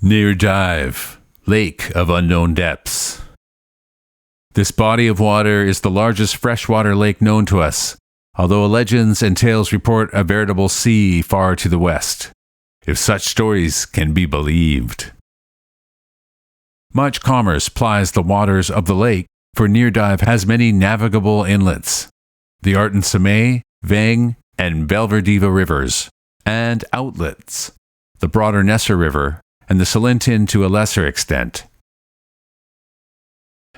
Nyr Dyv, Lake of Unknown Depths. This body of water is the largest freshwater lake known to us, although legends and tales report a veritable sea far to the west, if such stories can be believed. Much commerce plies the waters of the lake, for Nyr Dyv has many navigable inlets, the Artensame, Veng, and Belverdiva rivers, and outlets, the broader Nesser River, and the Salintin to a lesser extent.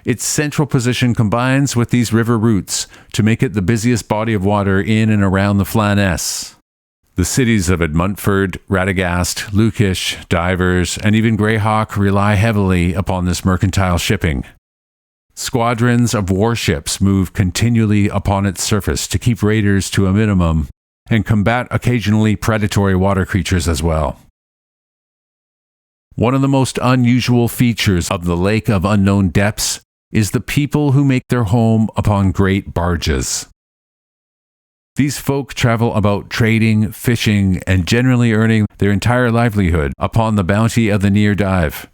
Its central position combines with these river routes to make it the busiest body of water in and around the Flanaess. The cities of Edmuntford, Radagast, Lukish, Divers, and even Greyhawk rely heavily upon this mercantile shipping. Squadrons of warships move continually upon its surface to keep raiders to a minimum and combat occasionally predatory water creatures as well. One of the most unusual features of the Lake of Unknown Depths is the people who make their home upon great barges. These folk travel about trading, fishing, and generally earning their entire livelihood upon the bounty of the Nyr Dyv.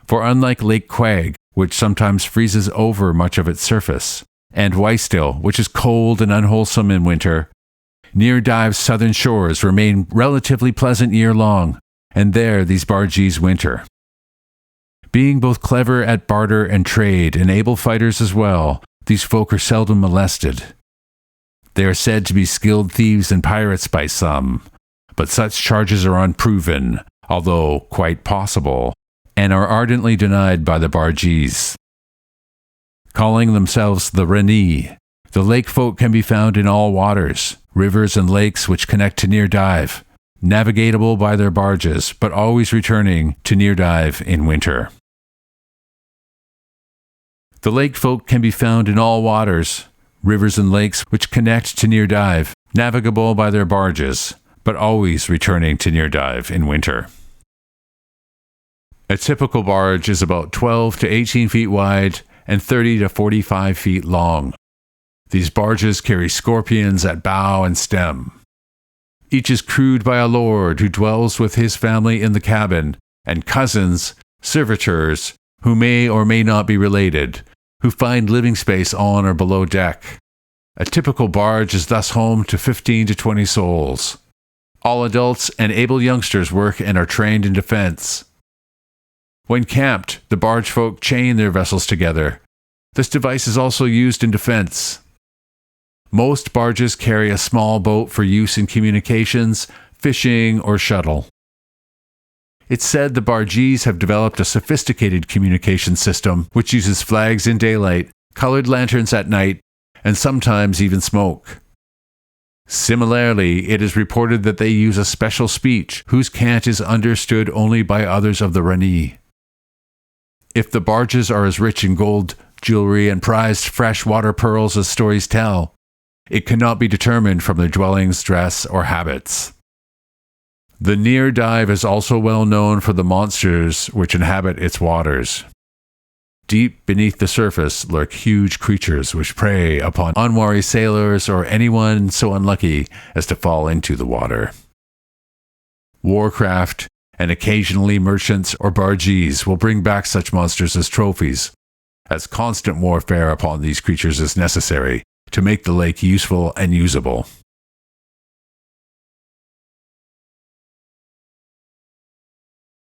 For unlike Lake Quag, which sometimes freezes over much of its surface, and Wystill, which is cold and unwholesome in winter, Nyr Dyv's southern shores remain relatively pleasant year-long, and there these bargees winter. Being both clever at barter and trade and able fighters as well, these folk are seldom molested. They are said to be skilled thieves and pirates by some, but such charges are unproven, although quite possible, and are ardently denied by the bargees. Calling themselves the Rhenne, the lake folk can be found in all waters, rivers and lakes which connect to Nyr Dyv, navigatable by their barges, but always returning to Nyr Dyv in winter. The lake folk can be found in all waters, rivers and lakes which connect to Nyr Dyv, navigable by their barges, but always returning to Nyr Dyv in winter. A typical barge is about 12 to 18 feet wide and 30 to 45 feet long. These barges carry scorpions at bow and stem. Each is crewed by a lord who dwells with his family in the cabin, and cousins, servitors, who may or may not be related, who find living space on or below deck. A typical barge is thus home to 15 to 20 souls. All adults and able youngsters work and are trained in defense. When camped, the barge folk chain their vessels together. This device is also used in defense. Most barges carry a small boat for use in communications, fishing, or shuttle. It's said the bargees have developed a sophisticated communication system which uses flags in daylight, colored lanterns at night, and sometimes even smoke. Similarly, it is reported that they use a special speech whose cant is understood only by others of the Rhenne. If the barges are as rich in gold, jewelry, and prized freshwater pearls as stories tell, it cannot be determined from their dwellings, dress, or habits. The Nyr Dyv is also well known for the monsters which inhabit its waters. Deep beneath the surface lurk huge creatures which prey upon unwary sailors or anyone so unlucky as to fall into the water. Warcraft and occasionally merchants or bargees will bring back such monsters as trophies, as constant warfare upon these creatures is necessary to make the lake useful and usable.